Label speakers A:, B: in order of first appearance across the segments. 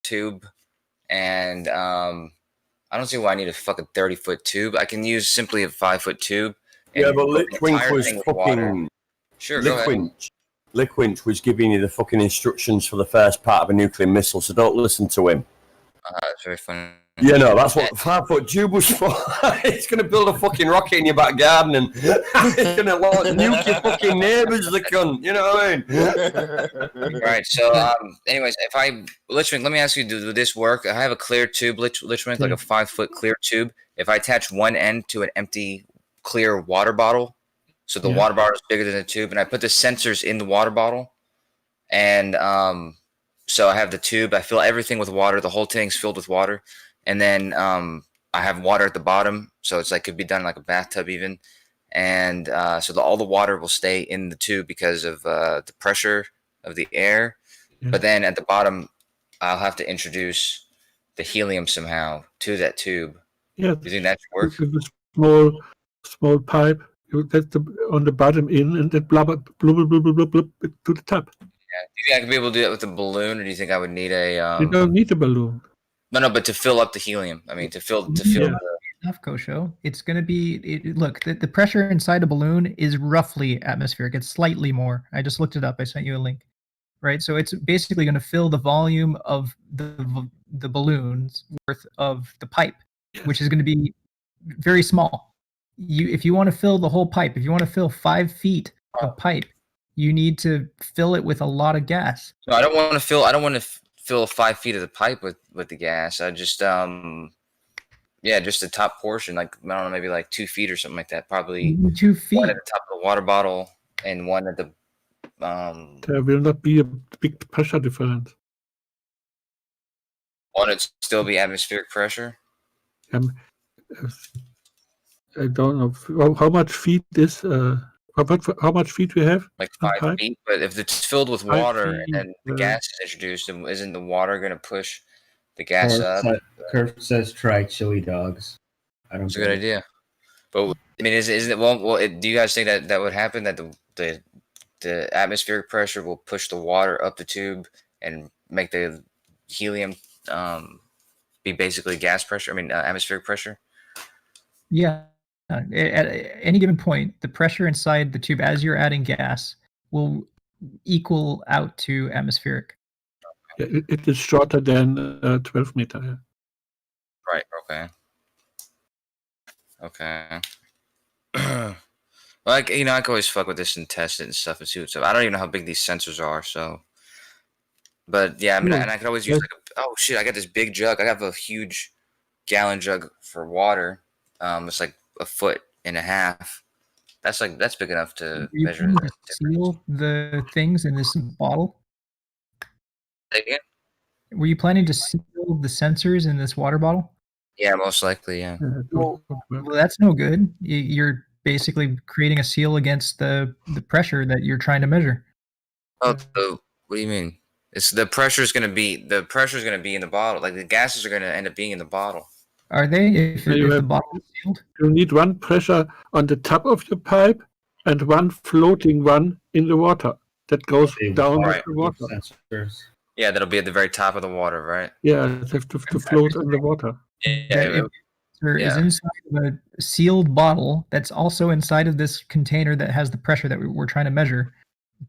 A: tube, and I don't see why I need a fucking 30-foot tube. I can use simply a 5-foot tube. And
B: Yeah, but
A: the entire
B: was
A: thing with
B: fucking
A: water. Sure, go ahead.
B: Lickwinch was giving you the fucking instructions for the first part of a nuclear missile, so don't listen to him.
A: That's very funny.
B: Yeah, no, that's what 5-foot tube was for. It's going to build a fucking rocket in your back garden and it's going to nuke your fucking neighbours, the cunt. You know what I mean?
A: Right. So, anyways, Lichman, let me ask you, do this work? I have a clear tube, Lichman, like a 5-foot clear tube. If I attach one end to an empty, clear water bottle, so the water bottle is bigger than the tube, and I put the sensors in the water bottle, and so I have the tube. I fill everything with water. The whole thing's filled with water. And then I have water at the bottom, so it's like could be done like a bathtub even, and so all the water will stay in the tube because of the pressure of the air. Yeah. But then at the bottom, I'll have to introduce the helium somehow to that tube. Yeah, do you think that should work?
C: With a small pipe, that's on the bottom in, and then blub to the top.
A: Yeah. Do you think I could be able to do that with a balloon, or do you think I would need a?
C: You don't need a balloon.
A: No, but to fill up the helium. I mean, to fill the
D: enough, Kosho. It's going to be look. The pressure inside a balloon is roughly atmospheric. It's slightly more. I just looked it up. I sent you a link. Right, so it's basically going to fill the volume of the balloon's worth of the pipe, which is going to be very small. If you want to fill the whole pipe, if you want to fill 5 feet of pipe, you need to fill it with a lot of gas.
A: No, I don't want to fill 5 feet of the pipe with the gas. I just just the top portion, like I don't know, maybe like 2 feet or something like that. Probably
D: 2 feet.
A: One at the top of the water bottle and one at the.
C: There will not be a big pressure difference.
A: Won't it still be atmospheric pressure?
C: I don't know how much feet is. How much feet we have?
A: Like 5 feet, but if it's filled with water and then the gas is introduced, isn't the water going to push the gas up?
E: Kurt says try chili dogs.
A: It's a good idea, but I mean, isn't it? Well, do you guys think that would happen? That the atmospheric pressure will push the water up the tube and make the helium be basically gas pressure? I mean, atmospheric pressure.
D: Yeah. At any given point, the pressure inside the tube as you're adding gas will equal out to atmospheric.
C: Yeah, it is shorter than 12 meter. Yeah.
A: Right. Okay. Like, I can always fuck with this and test it and stuff and see what's up. I don't even know how big these sensors are, so. But yeah, I mean, and I could always use oh shit, I got this big jug. I have a huge gallon jug for water. It's like 1.5 foot. That's big enough to measure.
D: To seal the things in this bottle?
A: Again?
D: Were you planning to seal the sensors in this water bottle?
A: Yeah, most likely, yeah.
D: Well, that's no good. You're basically creating a seal against the pressure that you're trying to measure.
A: Oh, so what do you mean? It's the pressure is going to be in the bottle. Like the gases are going to end up being in the bottle.
D: Are they? If the bottle is sealed?
C: You need one pressure on the top of your pipe and one floating one in the water that goes down with the water.
E: Sensors.
A: Yeah, that'll be at the very top of the water, right?
C: Yeah, they have to float in the water.
A: Yeah.
D: Is inside of a sealed bottle that's also inside of this container that has the pressure that we're trying to measure.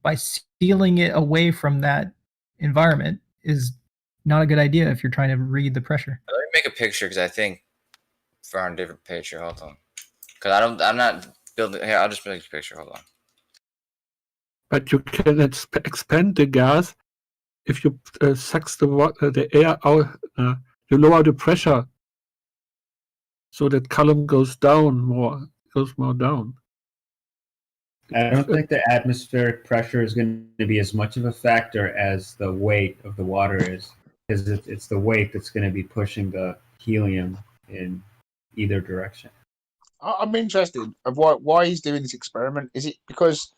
D: By sealing it away from that environment is not a good idea if you're trying to read the pressure.
A: Let me make a picture because I think for a different picture. Hold on, because I'm not building here. I'll just make a picture. Hold on.
C: But you can expand the gas if you suck the air out. You lower the pressure. So that column goes more down.
E: I don't think the atmospheric pressure is going to be as much of a factor as the weight of the water is, because it's the weight that's going to be pushing the helium in either direction.
F: I'm interested of why he's doing this experiment. Is it because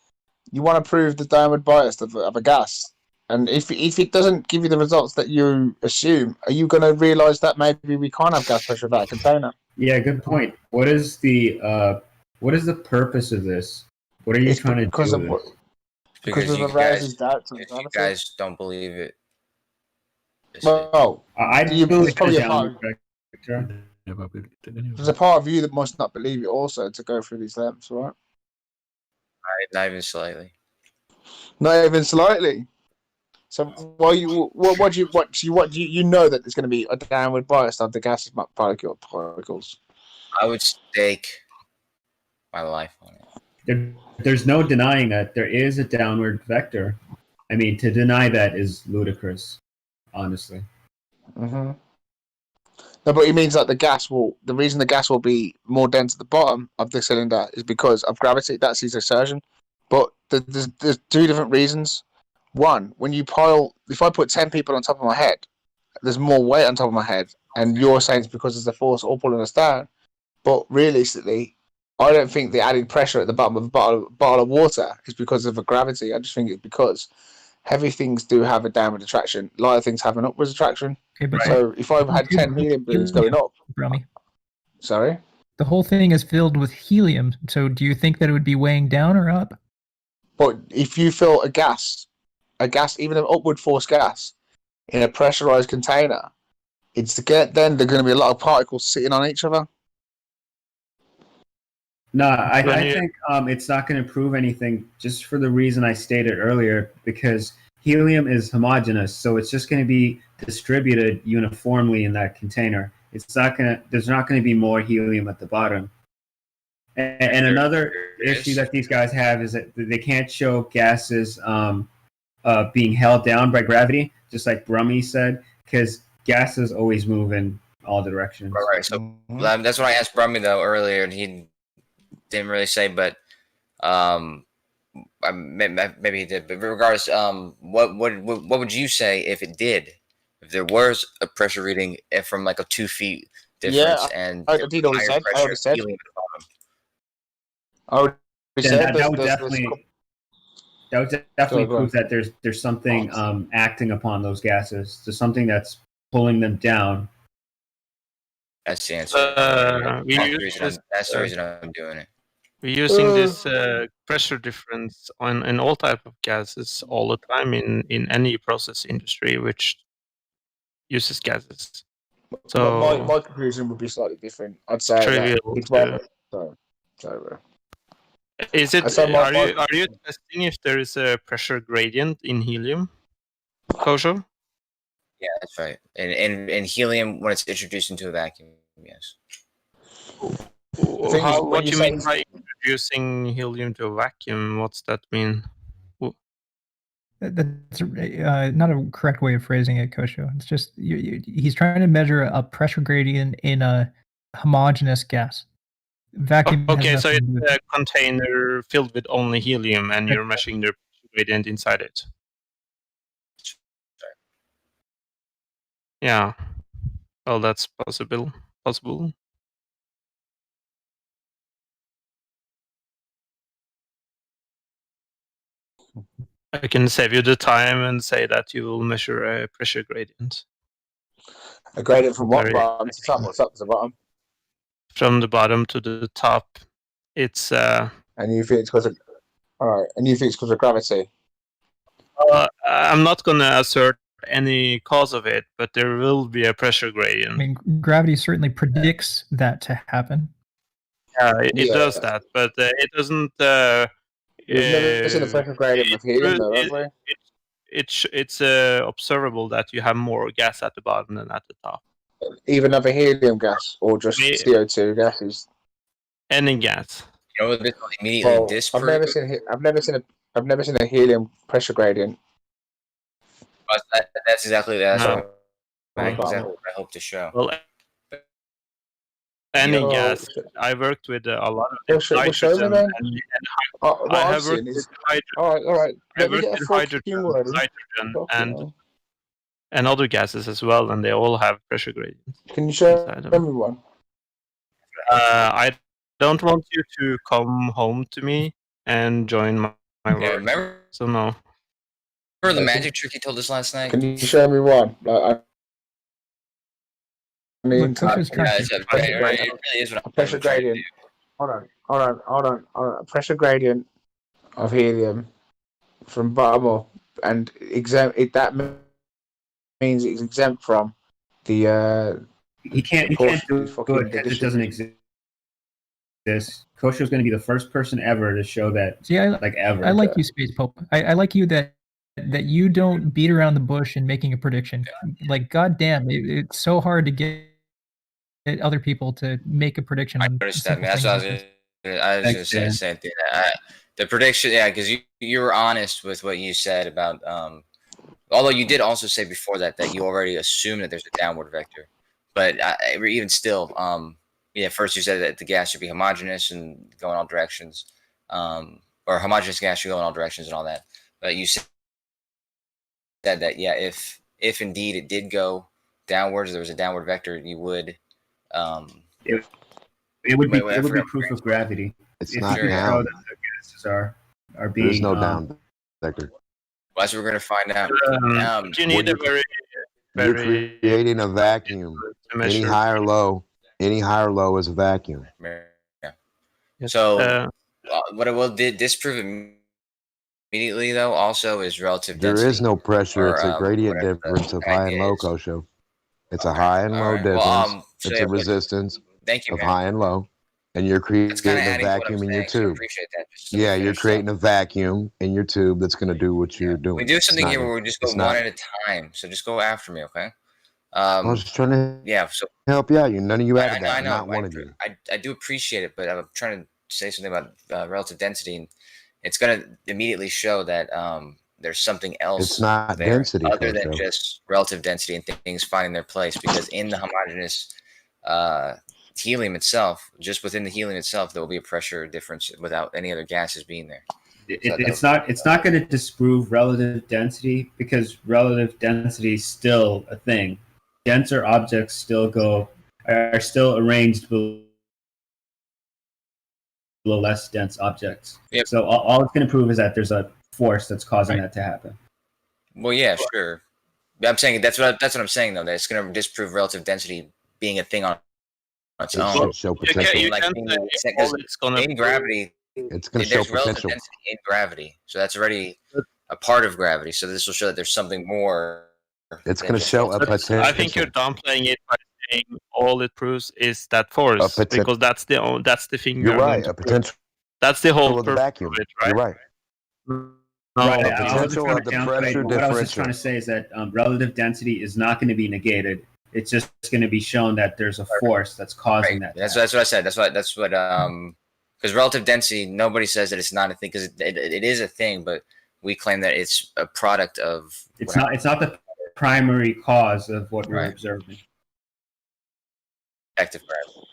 F: you want to prove the downward bias of a gas? And if it doesn't give you the results that you assume, are you going to realize that maybe we can't have gas pressure without a container?
E: Yeah, good point. What is the purpose of this? What are you trying to do?
A: Because you guys don't believe it.
F: Well,
E: I
F: do you-
E: believe
F: there's probably
E: in
F: a
E: a
F: part.
E: downward vector.
C: Never believed it anyway.
F: There's a part of you that must not believe it also to go through these lengths, right?
A: Not even slightly.
F: Not even slightly. So why you what do you know that there's going to be a downward bias of the gas particles?
A: I would stake my life on it.
E: There's no denying that there is a downward vector. I mean, to deny that is ludicrous, honestly.
F: Mm-hmm. No, but it means that the reason the gas will be more dense at the bottom of the cylinder is because of gravity. That's his assertion. But there's two different reasons. One, if I put 10 people on top of my head, there's more weight on top of my head, and you're saying it's because there's a force all pulling us down. But realistically, I don't think the added pressure at the bottom of a bottle of water is because of a gravity. I just think it's because heavy things do have a downward attraction. Lighter things have an upwards attraction.
D: Okay, but
F: So if I had 10 helium balloons going up,
D: Brummy,
F: sorry,
D: the whole thing is filled with helium. So do you think that it would be weighing down or up?
F: but if you fill a gas, even an upward force gas, in a pressurized container, then there are going to be a lot of particles sitting on each other.
E: No, I think it's not going to prove anything just for the reason I stated earlier, because helium is homogeneous, so it's just going to be distributed uniformly in that container. There's not going to be more helium at the bottom. And another issue that these guys have is that they can't show gases being held down by gravity, just like Brummy said, because gases always move in all directions.
A: Right. So that's what I asked Brummy though earlier, and he didn't really say, but maybe he did. But regardless, what would you say if it did? If there was a pressure reading from like a 2 feet difference, and
F: I did already said. I already said.
A: helium at the bottom.
F: I already said
E: That would definitely
F: Sorry, go
E: prove that there's something acting upon those gases. There's something that's pulling them down.
A: That's the answer. That's the reason I'm doing it.
G: We're using this pressure difference in all type of gases all the time in any process industry which uses gases. So
F: my conclusion would be slightly different. I'd say
G: trivial
F: it's
G: to-
F: sorry, bro.
G: is it?
F: I said
G: Are you testing if there is a pressure gradient in helium? Kosho?
A: Yeah, that's right. And helium when it's introduced into a vacuum, yes.
F: thing is, when
G: What
F: you
G: do you
F: say-
G: mean by introducing helium to a vacuum? What's that mean?
D: That's not a correct way of phrasing it, Kosho. It's just he's trying to measure a pressure gradient in a homogeneous gas. Vacuum. has
G: Okay, so
D: nothing
G: it's
D: to do with
G: a container filled with only helium, and you're measuring the pressure gradient inside it. Yeah. Well, that's possible. I can save you the time and say that you will measure a pressure gradient
F: a gradient from what
G: Very-
F: bottom to top? What's up to the bottom?
G: from the bottom to the top. It's
F: And you think it's because of gravity?
G: I'm not gonna assert any cause of it, but there will be a pressure
D: I
G: gradient.
D: mean, gravity certainly predicts that to happen.
G: Yeah, it
F: Yeah.
G: does that, but it doesn't.
F: We've never seen a pressure gradient with helium, though, have we?
G: It's observable that you have more gas at the bottom than at the top.
F: Even other helium gas or just CO2 gases.
G: Any gas.
A: You know, this will immediately
F: Well,
A: disprove.
F: I've never seen a helium pressure gradient.
A: That's exactly that's
G: No.
A: what I hope to show.
G: Well, any
F: Well,
G: gas. I worked with a lot of
F: Well, show me
G: hydrogen,
F: then.
G: and
F: What
G: I
F: I've
G: have worked
F: seen
G: with
F: is
G: hydrogen.
F: all right.
G: I
F: Let me
G: worked
F: get a
G: with
F: full
G: hydrogen,
F: fucking word.
G: and other gases as well, and they all have pressure gradients.
F: Can you show
G: inside them.
F: me one?
G: I don't want you to come home to me and join my
A: Yeah,
G: work.
A: remember
G: So no.
A: the magic trick he told us last night?
F: Can you show me one? Like, I mean,
D: Look, Kosho's
A: Yeah,
D: trying
A: it's
D: to.
A: it really is what
F: a pressure
A: I'm trying to
F: gradient. Hold on. A pressure gradient of helium from bottom up, and that means it's exempt from the
E: He can't do it because it doesn't exist. Kosho's going to be the first person ever to show that.
D: See,
E: like ever.
D: I like you, Space Pope. I like you that you don't beat around the bush in making a prediction. Like, goddamn, it's so hard to get other people to make a prediction.
A: I
D: on
A: noticed that,
D: simple
A: man. That's what
D: things
A: I was
E: Thanks,
A: going to say the
E: Dan.
A: same thing. The prediction, yeah, because you were honest with what you said about. Although you did also say before that you already assume that there's a downward vector, but even still, yeah. First you said that the gas should be homogeneous and go in all directions, or homogeneous gas should go in all directions and all that. But you said that yeah, if indeed it did go downwards, there was a downward vector, you would.
E: It would be proof of gravity.
H: It's
E: if
H: not
E: you
H: down.
E: show that the gases are being.
H: There's no down vector.
A: Well, that's what we're going to find out.
G: You need a very
H: You're creating a vacuum. Any high or low is a vacuum.
A: Yeah. So what it will disprove immediately, though, also is relative density.
H: There is no pressure.
A: Or,
H: it's a gradient difference of high and low, Kosho. It's a high and low difference.
A: Well,
H: it's a resistance
A: thank you,
H: of
A: man.
H: high and low. And you're creating a vacuum in your tube.
A: I appreciate that.
H: Yeah, you're creating a vacuum in your tube that's going to do what you're doing.
A: We do something here where we just go one at a time. So just go after me, okay?
H: I was just trying to help you out. None of you added that. Not one of you.
A: I do appreciate it, but I'm trying to say something about relative density, and it's going to immediately show that there's something else.
H: It's not
A: there
H: density,
A: other than just relative density and things finding their place. Because in the homogeneous helium itself, just within the helium itself, there will be a pressure difference without any other gases being there.
E: It's not going to disprove relative density because relative density is still a thing. Denser objects are still arranged below less dense objects.
A: Yep.
E: So all it's going to prove is that there's a force that's causing that to happen.
A: Well, yeah, sure. I'm saying that's what I'm saying though. That it's going to disprove relative density being a thing on its own.
H: Show potential.
A: In gravity,
H: it's going to show
A: there's relative
H: potential
A: density in gravity, so that's already a part of gravity. So this will show that there's something more.
H: It's going to show a potential.
G: I think you're downplaying it by saying all it proves is that force, because that's the thing.
H: You're right. A potential.
G: That's the whole
H: of the vacuum.
G: It, right?
H: You're right.
E: Right.
H: The potential of the pressure
E: what I was just
H: differential.
E: trying to say is that relative density is not going to be negated. It's just going to be shown that there's a force that's causing that.
A: That's what I said. That's what because relative density, nobody says that it's not a thing because it is a thing, but we claim that it's a product of.
E: It's not the primary cause of what we're observing.
A: Active gravity.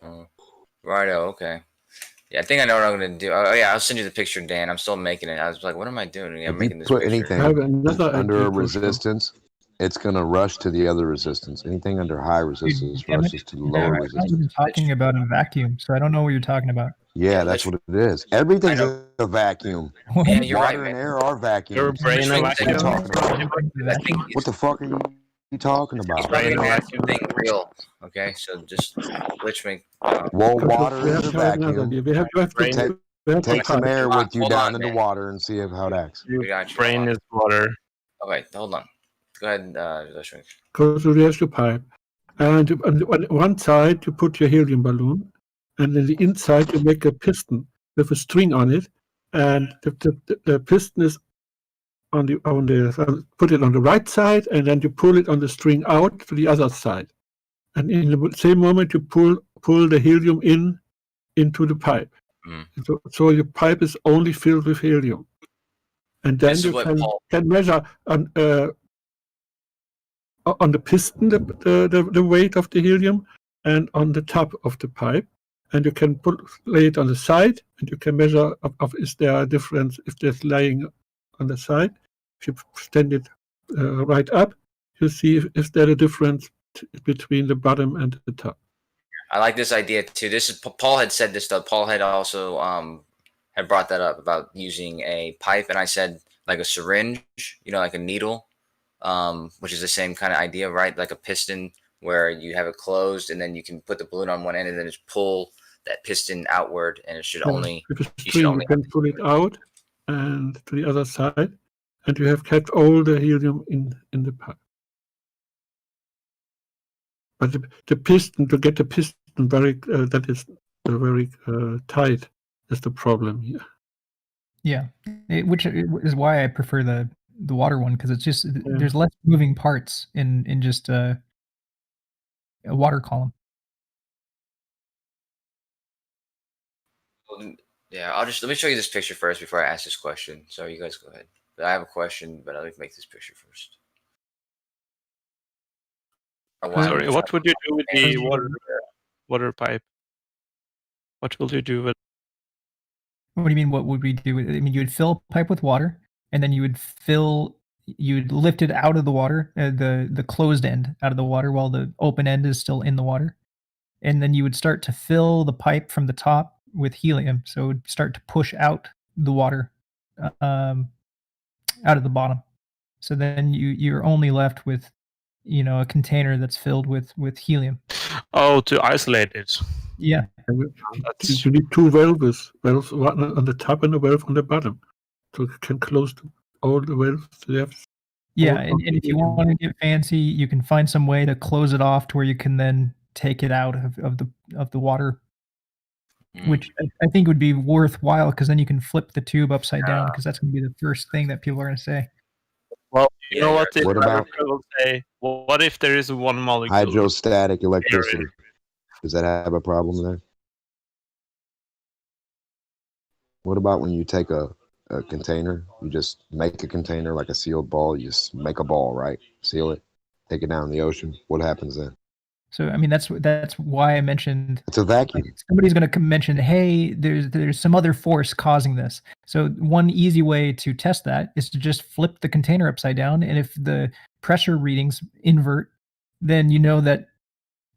A: Yeah. Righto. Okay. Yeah, I think I know what I'm going to do. Oh, yeah, I'll send you the picture, Dan. I'm still making it. I was like, what am I doing? I'm making this
H: put
A: picture.
H: anything under a resistance, it's going to rush to the other resistance. Anything under high resistance rushes to the lower resistance.
D: I'm not even talking about a vacuum, so I don't know what you're talking about.
H: Yeah, that's what it is. Everything's a vacuum.
A: Yeah, you're
H: Water
A: right,
H: and air are vacuums.
G: Your brain a vacuum.
H: What the fuck are you talking about?
A: He's probably going to make something real. Okay, so just glitch me.
H: Well, water is a vacuum.
C: We have to
H: Take some air with you
A: Hold
H: down
A: on,
H: in the
A: man.
H: water and see how it acts.
A: We got you.
G: Brain is water.
A: Okay, hold on. Go ahead, Joshua.
C: Because there's your pipe. And on one side, you put your helium balloon, and on the inside, you make a piston with a string on it, and the piston is put it on the right side, and then you pull it on the string out to the other side. And in the same moment, you pull the helium into the pipe. So your pipe is only filled with helium. And then you can measure on the piston the weight of the helium and on the top of the pipe. And you can lay it on the side, and you can measure is there a difference if there's laying on the side. If you stand it right up, you see if there's a difference between the bottom and the top.
A: I like this idea too. This is Paul had said this though. Paul had also had brought that up about using a pipe, and I said like a syringe, like a needle, which is the same kind of idea, right? Like a piston where you have it closed, and then you can put the balloon on one end, and then just pull that piston outward, and it should only.
C: With a string, you can pull it out and to the other side, and you have kept all the helium in the pipe. But the piston, to get the piston very that is very tight, is the problem here.
D: Yeah, which is why I prefer the water one, because it's just there's less moving parts in just a water column.
A: Yeah, let me show you this picture first before I ask this question. So you guys go ahead. But I have a question, but I'll make this picture first.
G: Sorry, what would you do with the water pipe? What will you do with?
D: What do you mean? What would we do? I mean, you would fill a pipe with water, and then you would lift it out of the water, the closed end out of the water, while the open end is still in the water, and then you would start to fill the pipe from the top with helium, so it would start to push out the water, out of the bottom. So then you're only left with, a container that's filled with helium.
G: Oh, to isolate it.
D: Yeah.
C: You need two valves, one on the top and a valve on the bottom, so you can close all the valves.
D: Yeah, and if you want to get fancy, you can find some way to close it off to where you can then take it out of the water, which I think would be worthwhile, because then you can flip the tube upside down, because that's going to be the first thing that people are going to say.
G: Well, you know what?
H: What about
G: will say? Well, what if there is one molecule?
H: hydrostatic electricity? Does that have a problem there? What about when you take a container, you just make a container like a sealed ball, you just make a ball, right? Seal it, take it down in the ocean. What happens then?
D: So, I mean, that's why I mentioned
H: it's a vacuum.
D: Like, somebody's going to mention, hey, there's some other force causing this. So one easy way to test that is to just flip the container upside down, and if the pressure readings invert, then you know that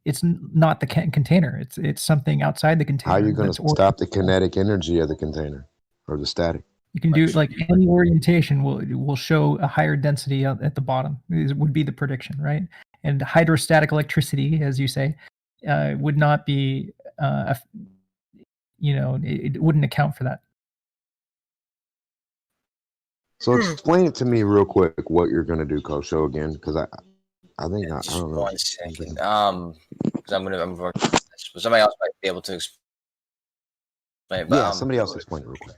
D: it's not the container. It's something outside the container.
H: How are you going to stop the kinetic energy of the container or the static?
D: You can do like any orientation will show a higher density at the bottom. Would be the prediction, right? And hydrostatic electricity, as you say, would not be, it wouldn't account for that.
H: So explain it to me real quick what you're going to do, Coach. Show again, because I think I don't know.
A: 1 second. Because I'm working on this. But somebody else might be able to explain. But,
H: yeah, somebody else explain it real quick.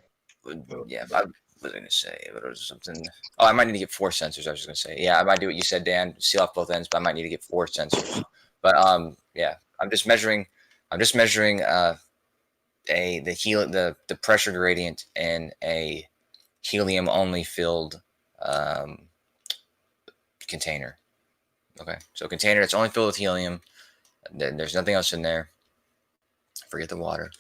A: Yeah, I was going to say, but it was something. Oh, I might need to get 4 sensors. I was just going to say, yeah, I might do what you said, Dan. Seal off both ends, but I might need to get 4 sensors. But yeah, I'm just measuring. The pressure gradient in a helium only filled container. Okay, so container that's only filled with helium. Then there's nothing else in there. Forget the water,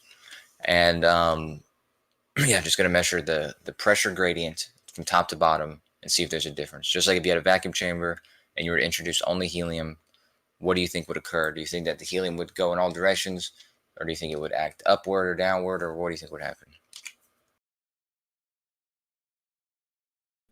A: and yeah, I'm just gonna measure the pressure gradient from top to bottom and see if there's a difference. Just like if you had a vacuum chamber and you were to introduce only helium, what do you think would occur? Do you think that the helium would go in all directions, or do you think it would act upward or downward, or what do you think would happen?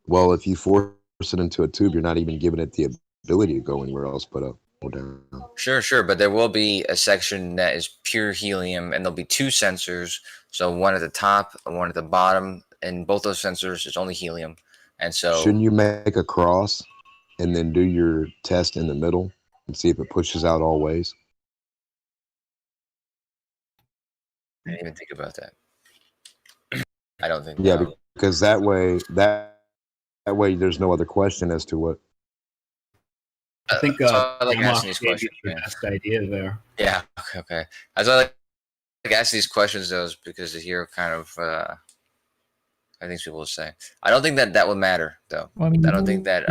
H: Well, if you force it into a tube, you're not even giving it the ability to go anywhere else but up or down.
A: Sure, but there will be a section that is pure helium, and there'll be 2 sensors. So one at the top and one at the bottom, and both those sensors is only helium. And so
H: shouldn't you make a cross and then do your test in the middle and see if it pushes out all ways?
A: I didn't even think about that. I don't think.
H: Yeah, because that way there's no other question as to what.
E: I think
A: I like asking these questions.
E: The best idea there.
A: Yeah. Okay. As I like asking these questions, though, is because to hear kind of, I think people will say. I don't think that would matter, though.
D: Well, I mean,
A: I don't think that.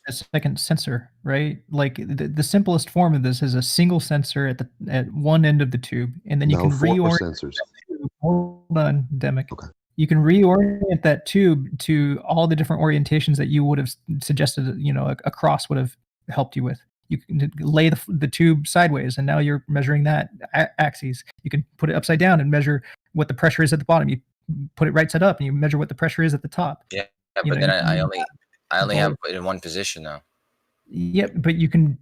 D: A second sensor, right? Like the simplest form of this is a single sensor at one end of the tube, and then you can reorient
H: sensors.
D: Hold on, Demick.
H: Okay.
D: You can reorient that tube to all the different orientations that you would have suggested. A cross would have helped you with. You can lay the tube sideways, and now you're measuring that axis. You can put it upside down and measure what the pressure is at the bottom. You put it right side up, and you measure what the pressure is at the top.
A: Yeah, but then I only have it in one position, though.
D: Yep, but you can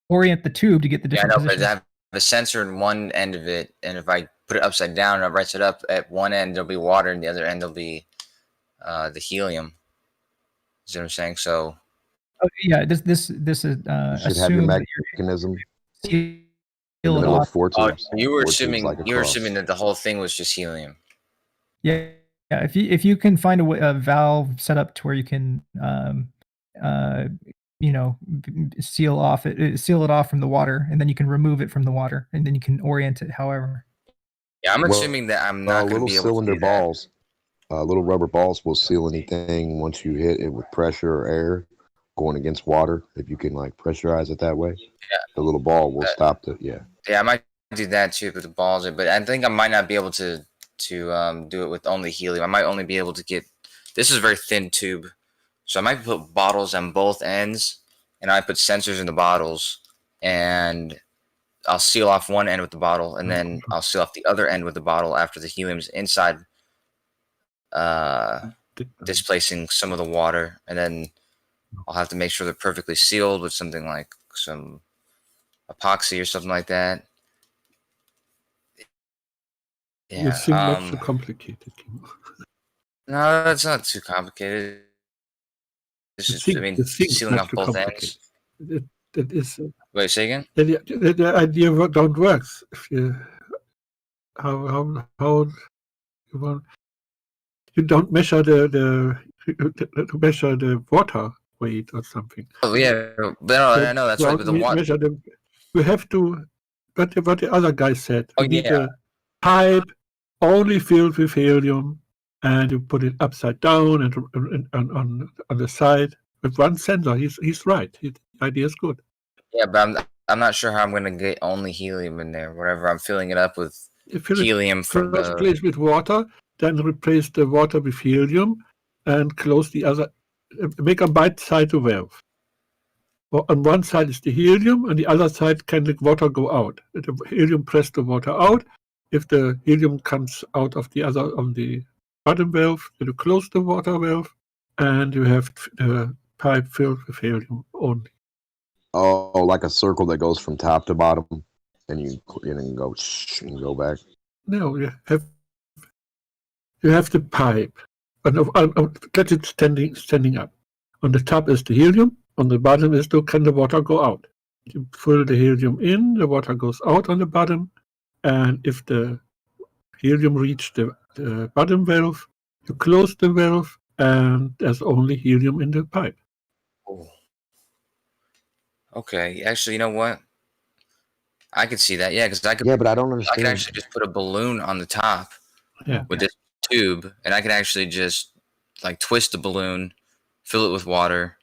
D: orient the tube to get the different positions.
A: But I have a sensor in one end of it, and if I put it upside down and right side up, at one end there'll be water, and the other end there'll be the helium. You see what I'm saying? So
D: Oh, yeah, this is
H: You should have your
D: assume that
H: mechanism
D: you're
H: in the
D: seal it
H: middle of
D: off.
H: four
A: oh,
H: tubes.
A: you were
H: Four tubes
A: assuming
H: like a cross.
A: that the whole thing was just helium.
D: Yeah, yeah. If you can find a valve set up to where you can seal it off from the water, and then you can remove it from the water, and then you can orient it however.
A: Yeah, I'm assuming that I'm not going to
H: little
A: be able to
H: cylinder
A: do that.
H: balls, little rubber balls will seal anything once you hit it with pressure or air going against water. If you can like pressurize it that way, the little ball will stop the
A: Yeah, I might do that too with the balls, but I think I might not be able to do it with only helium. I might only be able to get. This is a very thin tube, so I might put bottles on both ends, and I put sensors in the bottles, and I'll seal off one end with the bottle, and then I'll seal off the other end with the bottle after the helium's inside, displacing some of the water, and then I'll have to make sure they're perfectly sealed with something like some epoxy or something like that.
C: You
A: Yeah.
C: seem not so complicated.
A: No, that's not too complicated. It's just, I mean, sealing off both ends.
C: That is.
A: Wait, say again?
C: The idea don't works. If you how you want, you don't measure the measure the water weight or something.
A: Oh yeah, but I know that's right. But the water.
C: Measure them. You have to. What the other guy said.
A: Oh
C: you need
A: yeah.
C: a pipe only filled with helium, and you put it upside down and on the side with one sensor. He's right. The idea is good.
A: Yeah, but I'm not sure how I'm gonna get only helium in there. Whatever I'm filling it up with helium from the.
C: Replace with water, then replace the water with helium, and close the other. Make a bite-sized valve. On one side is the helium, and the other side can the water go out. The helium press the water out. If the helium comes out of the other on the bottom valve, then you close the water valve, and you have the pipe filled with helium only.
H: Oh, like a circle that goes from top to bottom, and you go and go back.
C: No, you have the pipe, and get it standing up. On the top is the helium. On the bottom is can the water go out? You fill the helium in, the water goes out on the bottom, and if the helium reaches the bottom valve, you close the valve, and there's only helium in the pipe.
A: Oh. Okay, actually, you know what? I could see that. Yeah, because I could.
H: Yeah, but I don't understand.
A: I could actually just put a balloon on the top with this tube, and I could actually just like twist the balloon, fill it with water,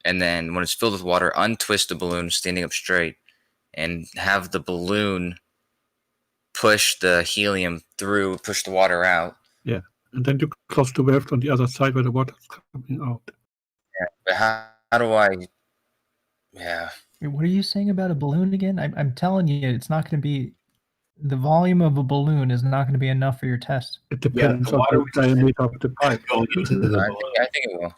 A: and then when it's filled with water, untwist the balloon standing up straight, and have the balloon push the helium through, push the water out.
C: Yeah, and then you close the valve on the other side where the water is coming out.
A: Yeah, but how do I? Yeah.
D: What are you saying about a balloon again? I'm telling you, it's not going to be. The volume of a balloon is not going to be enough for your test.
C: It depends on the diameter of the pipe.
E: Going into the balloon.
A: I think it will.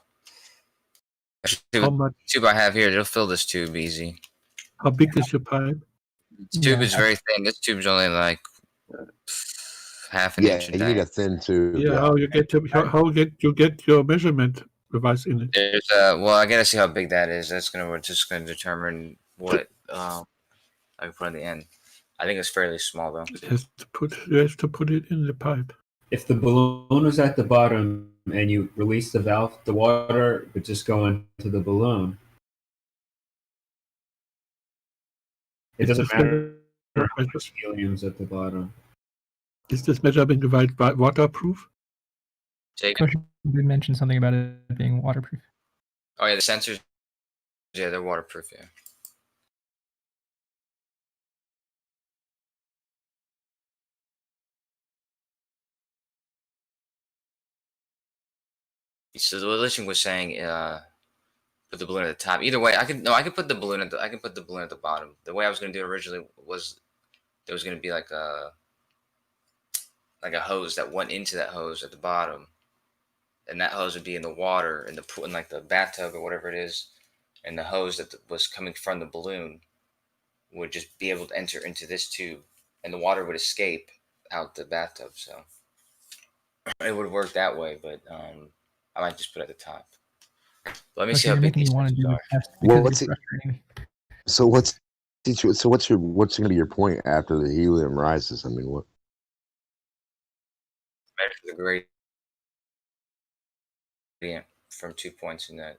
C: How much?
A: Tube I have here, it'll fill this tube easy.
C: How big is your pipe?
A: This tube is very thin. This tube's only like half an inch.
H: You need a thin tube.
C: Yeah, how you get your measurement device in it?
A: There's well, I gotta see how big that is. We're just gonna determine what I can put on the end. I think it's fairly small though.
C: You have to put it in the pipe.
E: If the balloon is at the bottom and you release the valve, the water would just go into the balloon. It doesn't matter how much helium's at the bottom.
C: Is this measurement device waterproof?
D: We mentioned something about it being waterproof.
A: Oh yeah, the sensors. Yeah, they're waterproof. Yeah. So the listening was saying, put the balloon at the top. Either way, I could put the balloon at the bottom. The way I was gonna do it originally was there was gonna be like a hose that went into that hose at the bottom, and that hose would be in the water in the pool, in like the bathtub or whatever it is, and the hose that was coming from the balloon would just be able to enter into this tube, and the water would escape out the bathtub. So it would work that way, but I might just put it at the top. Let me
D: Okay,
A: see how
D: you're
A: big
D: making
A: these
D: me want to
A: sensors
D: do
A: are.
D: this test
H: Well,
D: because
H: what's
D: you're
H: it?
D: frustrating me.
H: So what's going to be your point after the helium rises? I mean, what?
A: Measure the gradient from 2 points in the